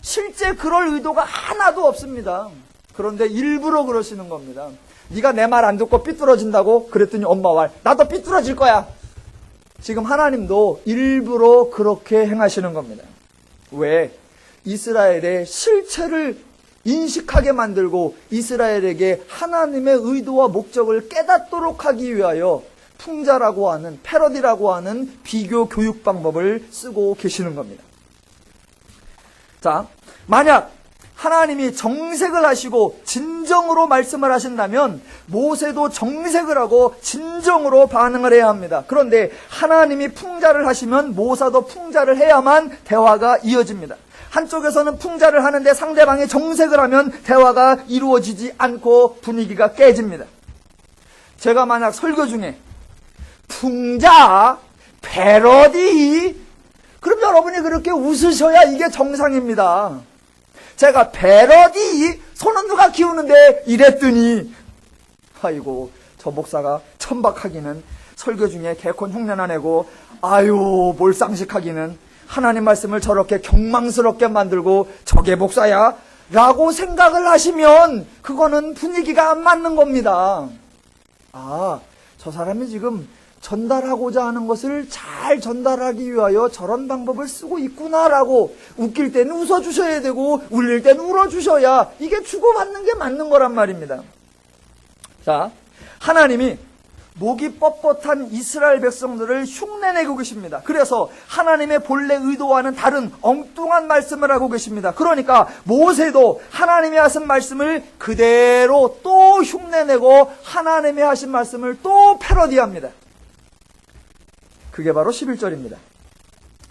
실제 그럴 의도가 하나도 없습니다. 그런데 일부러 그러시는 겁니다. 네가 내 말 안 듣고 삐뚤어진다고? 그랬더니 엄마 말, 나도 삐뚤어질 거야. 지금 하나님도 일부러 그렇게 행하시는 겁니다. 왜? 이스라엘의 실체를 인식하게 만들고 이스라엘에게 하나님의 의도와 목적을 깨닫도록 하기 위하여 풍자라고 하는, 패러디라고 하는 비교 교육 방법을 쓰고 계시는 겁니다. 자, 만약 하나님이 정색을 하시고 진정으로 말씀을 하신다면 모세도 정색을 하고 진정으로 반응을 해야 합니다. 그런데 하나님이 풍자를 하시면 모세도 풍자를 해야만 대화가 이어집니다. 한쪽에서는 풍자를 하는데 상대방이 정색을 하면 대화가 이루어지지 않고 분위기가 깨집니다. 제가 만약 설교 중에 풍자, 패러디, 그럼 여러분이 그렇게 웃으셔야 이게 정상입니다. 제가 패러디, 손은 누가 키우는데 이랬더니 아이고 저 목사가 천박하기는, 설교 중에 개콘 흉내나 내고 아유 몰상식하기는, 하나님 말씀을 저렇게 경망스럽게 만들고 저게 목사야? 라고 생각을 하시면 그거는 분위기가 안 맞는 겁니다. 아, 저 사람이 지금 전달하고자 하는 것을 잘 전달하기 위하여 저런 방법을 쓰고 있구나라고, 웃길 때는 웃어주셔야 되고 울릴 때는 울어주셔야 이게 주고받는 게 맞는 거란 말입니다. 자, 하나님이 목이 뻣뻣한 이스라엘 백성들을 흉내내고 계십니다. 그래서 하나님의 본래 의도와는 다른 엉뚱한 말씀을 하고 계십니다. 그러니까 모세도 하나님이 하신 말씀을 그대로 또 흉내내고 하나님이 하신 말씀을 또 패러디합니다. 그게 바로 11절입니다.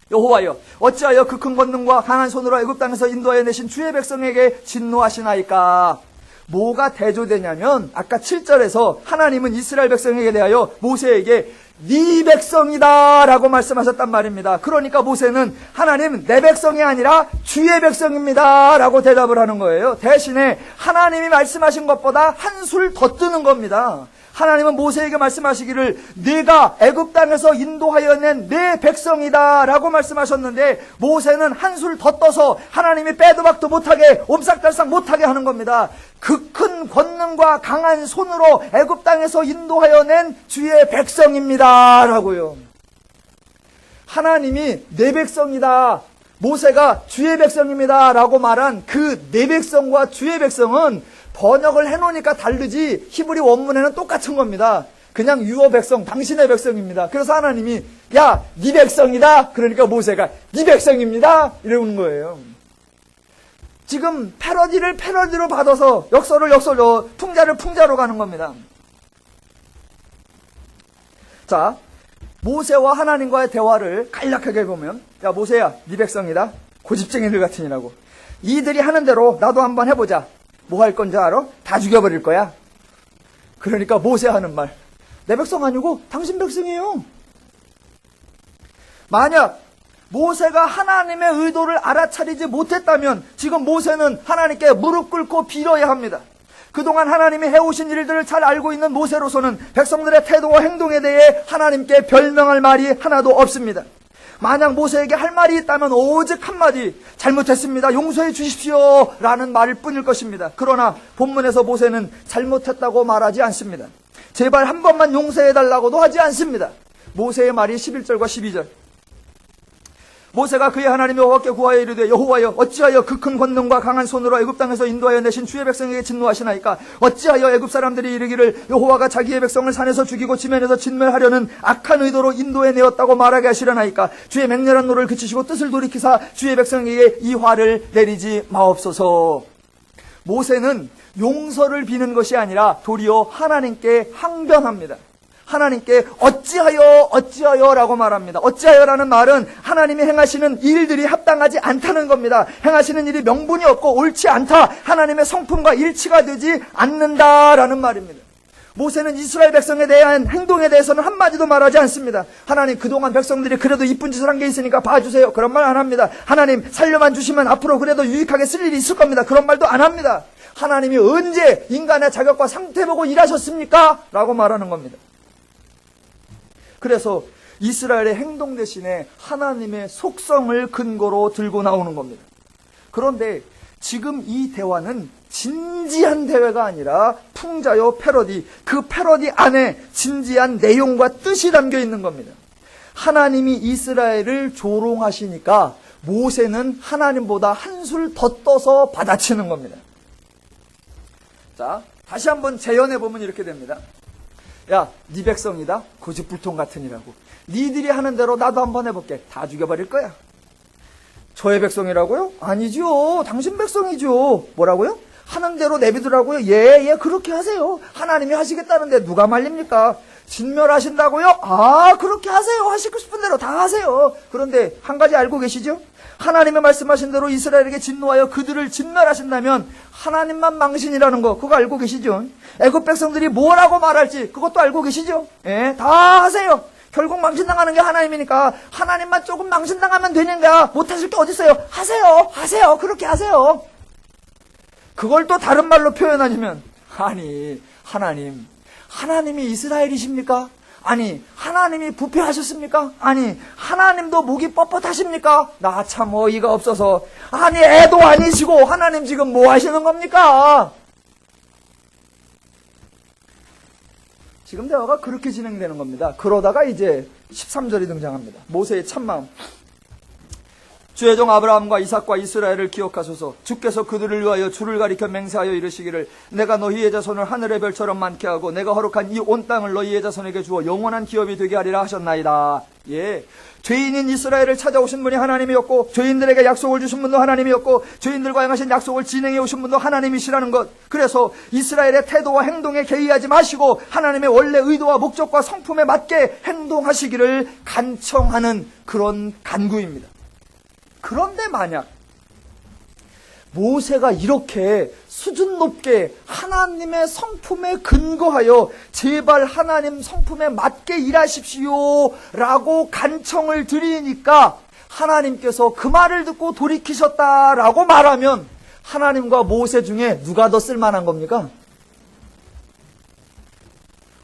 여호와여, 어찌하여 그 큰 권능과 강한 손으로 애굽 땅에서 인도하여 내신 주의 백성에게 진노하시나이까? 뭐가 대조되냐면 아까 7절에서 하나님은 이스라엘 백성에게 대하여 모세에게 네 백성이다 라고 말씀하셨단 말입니다. 그러니까 모세는 하나님 내 백성이 아니라 주의 백성입니다 라고 대답을 하는 거예요. 대신에 하나님이 말씀하신 것보다 한술 더 뜨는 겁니다. 하나님은 모세에게 말씀하시기를 네가 애굽 땅에서 인도하여 낸 내 백성이다 라고 말씀하셨는데, 모세는 한술 더 떠서 하나님이 빼도 박도 못하게 옴싹달싹 못하게 하는 겁니다. 그 큰 권능과 강한 손으로 애굽 땅에서 인도하여 낸 주의 백성입니다 라고요. 하나님이 내 백성이다, 모세가 주의 백성입니다 라고 말한 그 내 백성과 주의 백성은 번역을 해놓으니까 다르지 히브리 원문에는 똑같은 겁니다. 그냥 유어 백성, 당신의 백성입니다. 그래서 하나님이 야, 네 백성이다. 그러니까 모세가 네 백성입니다. 이러는 거예요. 지금 패러디를 패러디로 받아서 역설을 역설로, 풍자를 풍자로 가는 겁니다. 자, 모세와 하나님과의 대화를 간략하게 보면, 야 모세야, 네 백성이다. 고집쟁이들 같으니라고. 이들이 하는 대로 나도 한번 해보자. 뭐 할 건지 알아? 다 죽여버릴 거야. 그러니까 모세 하는 말, 내 백성 아니고 당신 백성이에요. 만약 모세가 하나님의 의도를 알아차리지 못했다면 지금 모세는 하나님께 무릎 꿇고 빌어야 합니다. 그동안 하나님이 해오신 일들을 잘 알고 있는 모세로서는 백성들의 태도와 행동에 대해 하나님께 별명할 말이 하나도 없습니다. 만약 모세에게 할 말이 있다면 오직 한마디, 잘못했습니다, 용서해 주십시오 라는 말일 뿐일 것입니다. 그러나 본문에서 모세는 잘못했다고 말하지 않습니다. 제발 한 번만 용서해달라고도 하지 않습니다. 모세의 말이 11절과 12절. 모세가 그의 하나님 여호와께 구하여 이르되, 여호와여, 어찌하여 그 큰 권능과 강한 손으로 애굽 땅에서 인도하여 내신 주의 백성에게 진노하시나이까? 어찌하여 애굽 사람들이 이르기를 여호와가 자기의 백성을 산에서 죽이고 지면에서 진멸하려는 악한 의도로 인도해 내었다고 말하게 하시려나이까? 주의 맹렬한 노를 그치시고 뜻을 돌이키사 주의 백성에게 이 화를 내리지 마옵소서. 모세는 용서를 비는 것이 아니라 도리어 하나님께 항변합니다. 하나님께 어찌하여 라고 말합니다. 어찌하여라는 말은 하나님이 행하시는 일들이 합당하지 않다는 겁니다. 행하시는 일이 명분이 없고 옳지 않다, 하나님의 성품과 일치가 되지 않는다라는 말입니다. 모세는 이스라엘 백성에 대한 행동에 대해서는 한마디도 말하지 않습니다. 하나님, 그동안 백성들이 그래도 이쁜 짓을 한 게 있으니까 봐주세요, 그런 말 안 합니다. 하나님, 살려만 주시면 앞으로 그래도 유익하게 쓸 일이 있을 겁니다, 그런 말도 안 합니다. 하나님이 언제 인간의 자격과 상태 보고 일하셨습니까? 라고 말하는 겁니다. 그래서 이스라엘의 행동 대신에 하나님의 속성을 근거로 들고 나오는 겁니다. 그런데 지금 이 대화는 진지한 대화가 아니라 풍자요 패러디, 그 패러디 안에 진지한 내용과 뜻이 담겨 있는 겁니다. 하나님이 이스라엘을 조롱하시니까 모세는 하나님보다 한술 더 떠서 받아치는 겁니다. 자, 다시 한번 재현해보면 이렇게 됩니다. 야, 네 백성이다, 고집불통 같으니라고. 니들이 하는 대로 나도 한번 해볼게. 다 죽여버릴 거야. 저의 백성이라고요? 아니죠, 당신 백성이죠. 뭐라고요? 하는 대로 내비두라고요? 예, 그렇게 하세요. 하나님이 하시겠다는데 누가 말립니까? 진멸하신다고요? 아, 그렇게 하세요. 하시고 싶은 대로 다 하세요. 그런데 한 가지 알고 계시죠? 하나님의 말씀하신 대로 이스라엘에게 진노하여 그들을 진멸하신다면 하나님만 망신이라는 거, 그거 알고 계시죠? 애굽 백성들이 뭐라고 말할지 그것도 알고 계시죠? 예, 다 하세요. 결국 망신당하는 게 하나님이니까 하나님만 조금 망신당하면 되는가? 못하실 게 어디 있어요? 하세요. 그렇게 하세요. 그걸 또 다른 말로 표현하시면, 아니, 하나님이 이스라엘이십니까? 아니, 하나님이 부패하셨습니까? 아니, 하나님도 목이 뻣뻣하십니까? 나 참 어이가 없어서. 아니, 애도 아니시고 하나님 지금 뭐 하시는 겁니까? 지금 대화가 그렇게 진행되는 겁니다. 그러다가 이제 13절이 등장합니다. 모세의 참마음. 주의 종 아브라함과 이삭과 이스라엘을 기억하소서. 주께서 그들을 위하여 주를 가리켜 맹세하여 이르시기를, 내가 너희의 자손을 하늘의 별처럼 많게 하고 내가 허락한 이 온 땅을 너희의 자손에게 주어 영원한 기업이 되게 하리라 하셨나이다. 예, 죄인인 이스라엘을 찾아오신 분이 하나님이었고, 죄인들에게 약속을 주신 분도 하나님이었고, 죄인들과 행하신 약속을 진행해 오신 분도 하나님이시라는 것. 그래서 이스라엘의 태도와 행동에 개의하지 마시고 하나님의 원래 의도와 목적과 성품에 맞게 행동하시기를 간청하는 그런 간구입니다. 그런데 만약 모세가 이렇게 수준 높게 하나님의 성품에 근거하여 제발 하나님 성품에 맞게 일하십시오 라고 간청을 드리니까 하나님께서 그 말을 듣고 돌이키셨다라고 말하면 하나님과 모세 중에 누가 더 쓸만한 겁니까?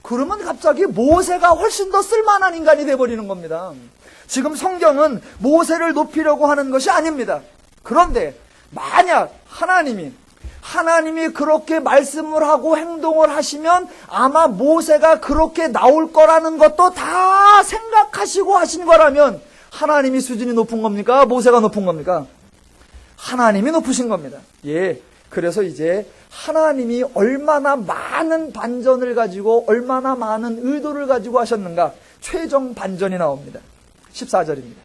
그러면 갑자기 모세가 훨씬 더 쓸만한 인간이 돼버리는 겁니다. 지금 성경은 모세를 높이려고 하는 것이 아닙니다. 그런데 만약 하나님이 그렇게 말씀을 하고 행동을 하시면 아마 모세가 그렇게 나올 거라는 것도 다 생각하시고 하신 거라면 하나님이 수준이 높은 겁니까? 모세가 높은 겁니까? 하나님이 높으신 겁니다. 예. 그래서 이제 하나님이 얼마나 많은 반전을 가지고 얼마나 많은 의도를 가지고 하셨는가, 최종 반전이 나옵니다. 14절입니다.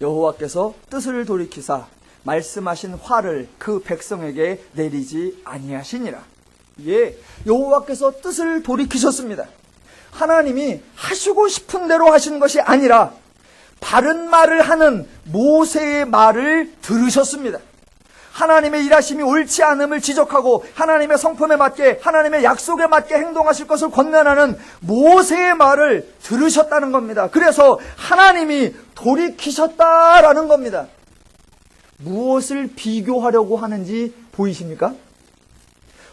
여호와께서 뜻을 돌이키사 말씀하신 화를 그 백성에게 내리지 아니하시니라. 예, 여호와께서 뜻을 돌이키셨습니다. 하나님이 하시고 싶은 대로 하신 것이 아니라 바른 말을 하는 모세의 말을 들으셨습니다. 하나님의 일하심이 옳지 않음을 지적하고 하나님의 성품에 맞게, 하나님의 약속에 맞게 행동하실 것을 권면하는 모세의 말을 들으셨다는 겁니다. 그래서 하나님이 돌이키셨다라는 겁니다. 무엇을 비교하려고 하는지 보이십니까?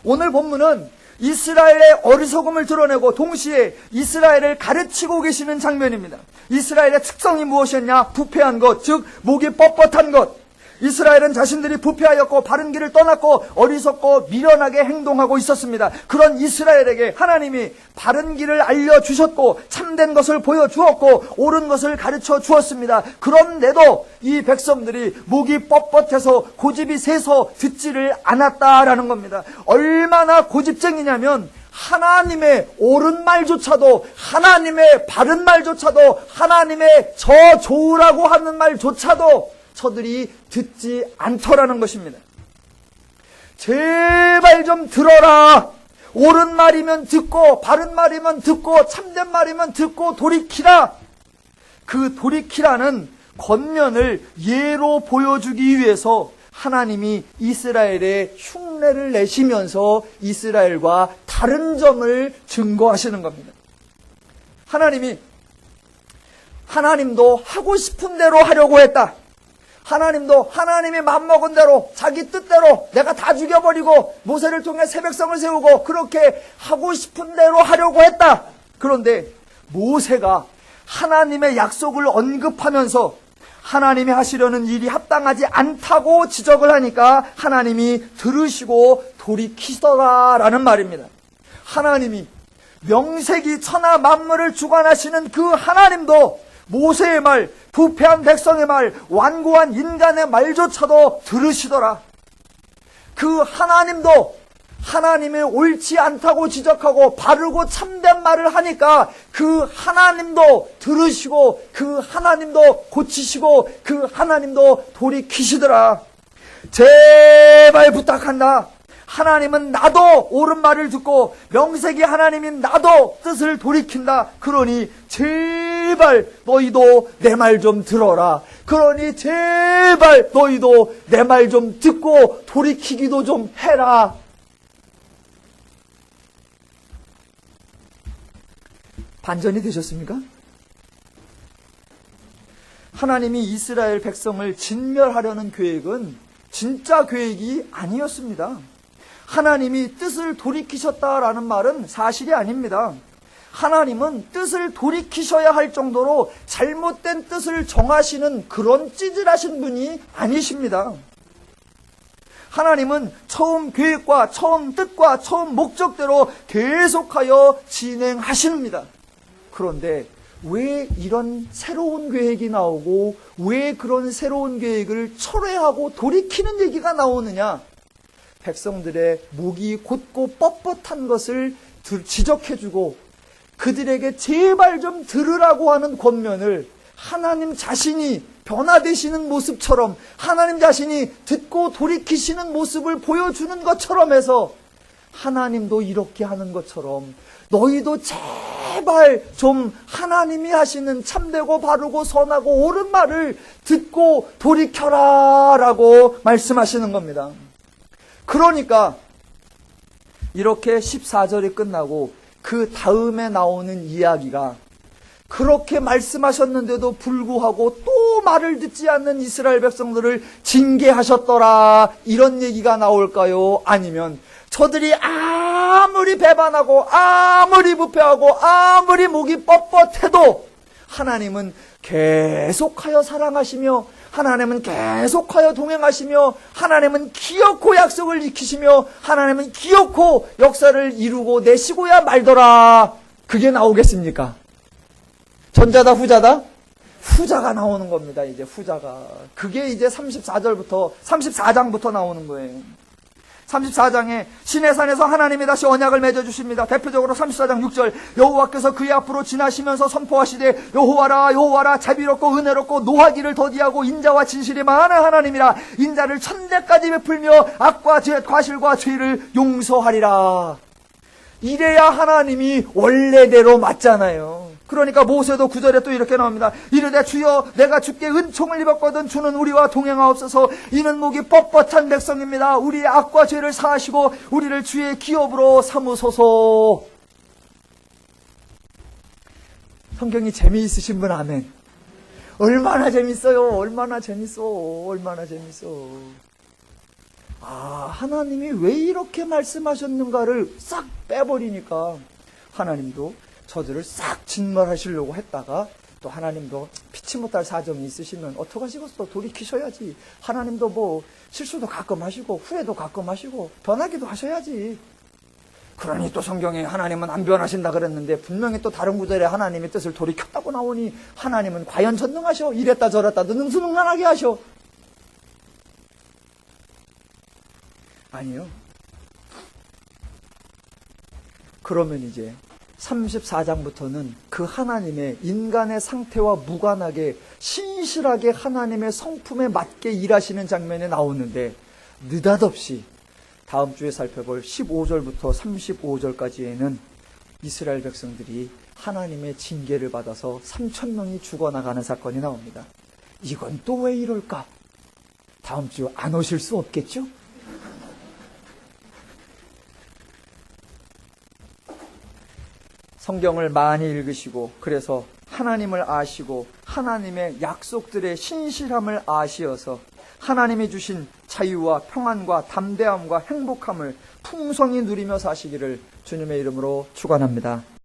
오늘 본문은 이스라엘의 어리석음을 드러내고 동시에 이스라엘을 가르치고 계시는 장면입니다. 이스라엘의 특성이 무엇이었냐? 부패한 것, 즉 목이 뻣뻣한 것. 이스라엘은 자신들이 부패하였고 바른 길을 떠났고 어리석고 미련하게 행동하고 있었습니다. 그런 이스라엘에게 하나님이 바른 길을 알려주셨고 참된 것을 보여주었고 옳은 것을 가르쳐 주었습니다. 그런데도 이 백성들이 목이 뻣뻣해서 고집이 세서 듣지를 않았다라는 겁니다. 얼마나 고집쟁이냐면 하나님의 옳은 말조차도, 하나님의 바른 말조차도, 하나님의 저 좋으라고 하는 말조차도 저들이 듣지 않더라는 것입니다. 제발 좀 들어라. 옳은 말이면 듣고 바른 말이면 듣고 참된 말이면 듣고 돌이키라. 그 돌이키라는 권면을 예로 보여주기 위해서 하나님이 이스라엘의 흉내를 내시면서 이스라엘과 다른 점을 증거하시는 겁니다. 하나님도 하고 싶은 대로 하려고 했다. 하나님도 하나님이 맘먹은 대로 자기 뜻대로 내가 다 죽여버리고 모세를 통해 새 백성을 세우고 그렇게 하고 싶은 대로 하려고 했다. 그런데 모세가 하나님의 약속을 언급하면서 하나님이 하시려는 일이 합당하지 않다고 지적을 하니까 하나님이 들으시고 돌이키더라라는 말입니다. 하나님이 명색이 천하 만물을 주관하시는 그 하나님도 모세의 말, 부패한 백성의 말, 완고한 인간의 말조차도 들으시더라. 그 하나님도 하나님의 옳지 않다고 지적하고 바르고 참된 말을 하니까 그 하나님도 들으시고 그 하나님도 고치시고 그 하나님도 돌이키시더라. 제발 부탁한다. 하나님은 나도 옳은 말을 듣고 명색이 하나님인 나도 뜻을 돌이킨다. 그러니 제발 너희도 내 말 좀 들어라. 그러니 제발 너희도 내 말 좀 듣고 돌이키기도 좀 해라. 반전이 되셨습니까? 하나님이 이스라엘 백성을 진멸하려는 계획은 진짜 계획이 아니었습니다. 하나님이 뜻을 돌이키셨다라는 말은 사실이 아닙니다. 하나님은 뜻을 돌이키셔야 할 정도로 잘못된 뜻을 정하시는 그런 찌질하신 분이 아니십니다. 하나님은 처음 계획과 처음 뜻과 처음 목적대로 계속하여 진행하십니다. 그런데 왜 이런 새로운 계획이 나오고 왜 그런 새로운 계획을 철회하고 돌이키는 얘기가 나오느냐? 백성들의 목이 곧고 뻣뻣한 것을 지적해주고 그들에게 제발 좀 들으라고 하는 권면을 하나님 자신이 변화되시는 모습처럼 하나님 자신이 듣고 돌이키시는 모습을 보여주는 것처럼 해서 하나님도 이렇게 하는 것처럼 너희도 제발 좀 하나님이 하시는 참되고 바르고 선하고 옳은 말을 듣고 돌이켜라 라고 말씀하시는 겁니다. 그러니까 이렇게 14절이 끝나고 그 다음에 나오는 이야기가 그렇게 말씀하셨는데도 불구하고 또 말을 듣지 않는 이스라엘 백성들을 징계하셨더라 이런 얘기가 나올까요? 아니면 저들이 아무리 배반하고 아무리 부패하고 아무리 목이 뻣뻣해도 하나님은 계속하여 사랑하시며 하나님은 계속하여 동행하시며 하나님은 기어코 약속을 지키시며 하나님은 기어코 역사를 이루고 내시고야 말더라. 그게 나오겠습니까? 전자다 후자다? 후자가 나오는 겁니다. 이제 후자가. 그게 이제 34장부터 나오는 거예요. 34장에 신의 산에서 하나님이 다시 언약을 맺어주십니다. 대표적으로 34장 6절 여호와께서 그의 앞으로 지나시면서 선포하시되 여호와라 여호와라 자비롭고 은혜롭고 노하기를 더디하고 인자와 진실이 많은 하나님이라 인자를 천대까지 베풀며 악과 과실과 죄를 용서하리라. 이래야 하나님이 원래대로 맞잖아요. 그러니까 모세도 9절에 또 이렇게 나옵니다. 이르되 주여 내가 주께 은총을 입었거든 주는 우리와 동행하옵소서. 이는 목이 뻣뻣한 백성입니다. 우리의 악과 죄를 사하시고 우리를 주의 기업으로 삼으소서. 성경이 재미있으신 분 아멘. 얼마나 재밌어요. 얼마나 재밌어. 얼마나 재밌어. 하나님이 왜 이렇게 말씀하셨는가를 싹 빼버리니까 하나님도 저들을 싹 진멸하시려고 했다가 또 하나님도 피치 못할 사정이 있으시면 어떡하시겠어? 돌이키셔야지. 하나님도 뭐 실수도 가끔 하시고 후회도 가끔 하시고 변하기도 하셔야지. 그러니 또 성경에 하나님은 안 변하신다 그랬는데 분명히 또 다른 구절에 하나님의 뜻을 돌이켰다고 나오니 하나님은 과연 전능하셔? 이랬다 저랬다 능수능란하게 하셔? 아니요. 그러면 이제 34장부터는 그 하나님의 인간의 상태와 무관하게 신실하게 하나님의 성품에 맞게 일하시는 장면이 나오는데 느닷없이 다음 주에 살펴볼 15절부터 35절까지에는 이스라엘 백성들이 하나님의 징계를 받아서 3,000명이 죽어나가는 사건이 나옵니다. 이건 또 왜 이럴까? 다음 주 안 오실 수 없겠죠? 성경을 많이 읽으시고 그래서 하나님을 아시고 하나님의 약속들의 신실함을 아시어서 하나님이 주신 자유와 평안과 담대함과 행복함을 풍성히 누리며 사시기를 주님의 이름으로 축원합니다.